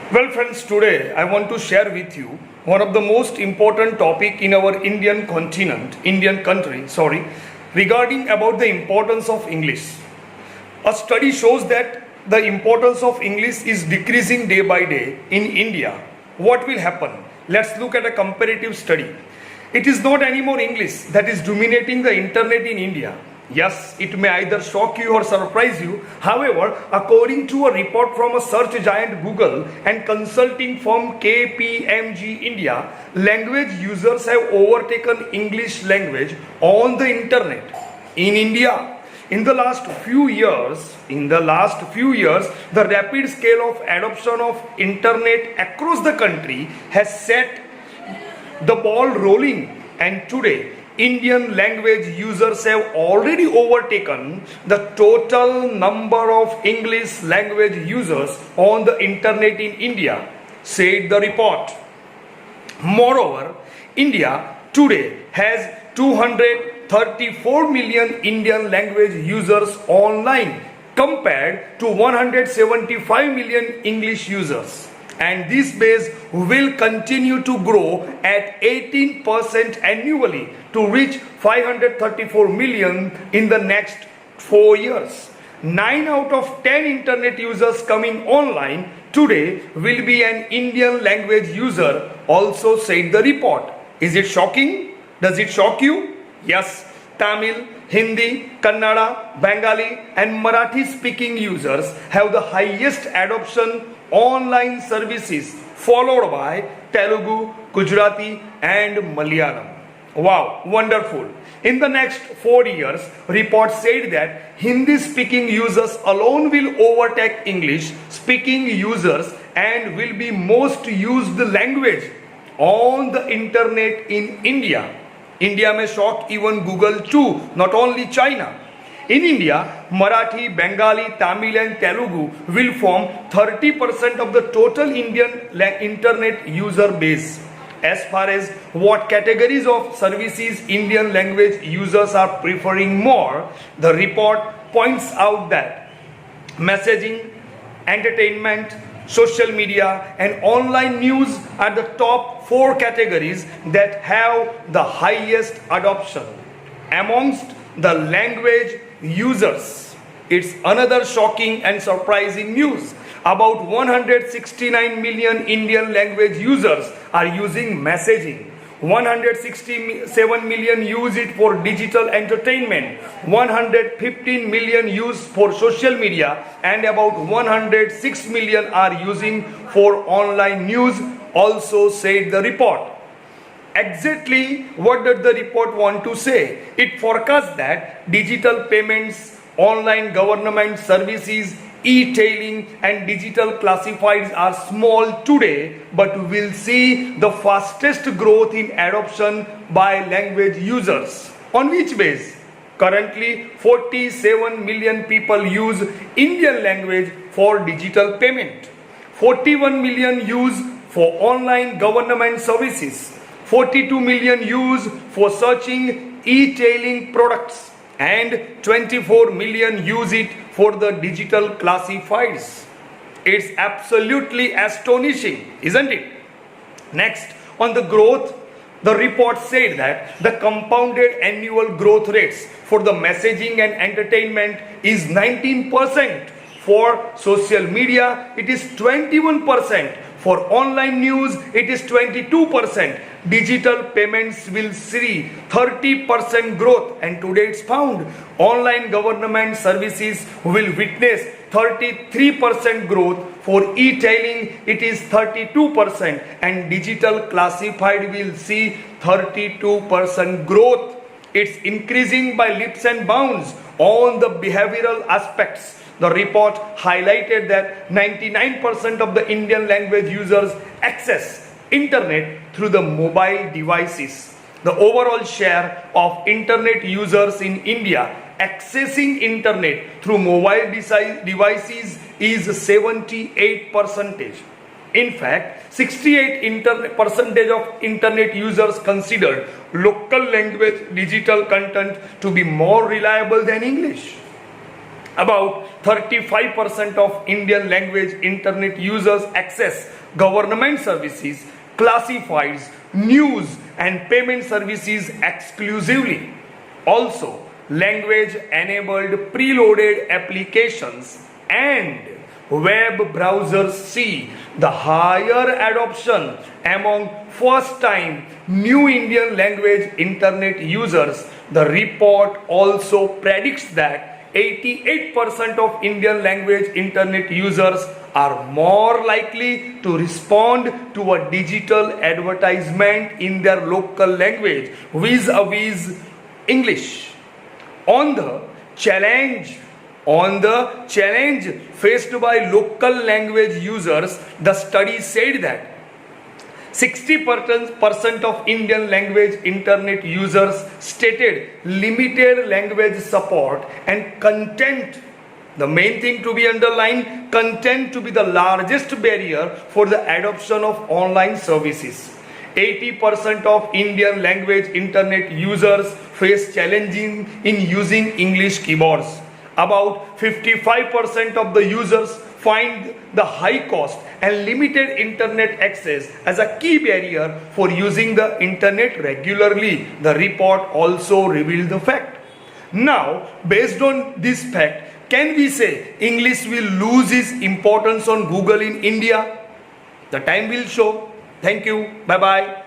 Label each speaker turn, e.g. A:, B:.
A: Well, friends, today I want to share with you one of the most important topic in our Indian country, regarding about the importance of English. A study shows that the importance of English is decreasing day by day in India. What will happen? Let's look at a comparative study. It is not anymore English that is dominating the internet in India. Yes, it may either shock you or surprise you. However, according to a report from a search giant Google and consulting firm KPMG India, language users have overtaken English language on the internet in India. In the last few years, the rapid scale of adoption of internet across the country has set the ball rolling, and today Indian language users have already overtaken the total number of English language users on the internet in India, said the report. Moreover, India today has 234 million Indian language users online compared to 175 million English users. And this base will continue to grow at 18% annually to reach 534 million in the next 4 years. 9 out of 10 internet users coming online today will be an Indian language user, also said the report. Is it shocking? Does it shock you? Yes. Tamil, Hindi, Kannada, Bengali and Marathi speaking users have the highest adoption online services, followed by Telugu, Gujarati and Malayalam. Wow, wonderful. In the next 4 years, reports said that Hindi speaking users alone will overtake English speaking users and will be most used language on the internet in India. India may shock even Google too, not only China. In India, Marathi, Bengali, Tamil and Telugu will form 30% of the total Indian internet user base. As far as what categories of services Indian language users are preferring more, the report points out that messaging, entertainment, social media and online news are the top 4 categories that have the highest adoption amongst the language users. It's another shocking and surprising news. About 169 million Indian language users are using messaging. 167 million use it for digital entertainment, 115 million use for social media and about 106 million are using for online news, also said the report. Exactly what did the report want to say? It forecasts that digital payments, online government services, e-tailing and digital classifieds are small today but will see the fastest growth in adoption by language users. On which base? Currently 47 million people use Indian language for digital payment, 41 million use for online government services, 42 million use for searching e-tailing products and 24 million use it for the digital classifieds. It's absolutely astonishing, isn't it? Next, on the growth, the report said that the compounded annual growth rates for the messaging and entertainment is 19%. For social media, it is 21%. For online news, it is 22%. Digital payments will see 30% growth, and today it's found online government services will witness 33% growth. For e-tailing, it is 32%, and digital classified will see 32% growth. It's increasing by leaps and bounds on the behavioral aspects. The report highlighted that 99% of the Indian language users access internet through the mobile devices. The overall share of internet users in India accessing internet through mobile devices is 78%. In fact, 68% of internet users considered local language digital content to be more reliable than English. About 35% of Indian language internet users access government services, classifieds, news, and payment services exclusively. Also, language enabled preloaded applications and web browsers see the higher adoption among first time new Indian language internet users. The report also predicts that 88% of Indian language internet users are more likely to respond to a digital advertisement in their local language vis-a-vis English. On the challenge faced by local language users, the study said that 60% of Indian language internet users stated limited language support and content. The main thing to be underlined, content to be the largest barrier for the adoption of online services. 80% of Indian language internet users face challenges in using English keyboards. About 55% of the users find the high cost and limited internet access as a key barrier for using the internet regularly. The report also revealed the fact. Now, based on this fact, can we say English will lose its importance on Google in India? The time will show. Thank you. Bye bye.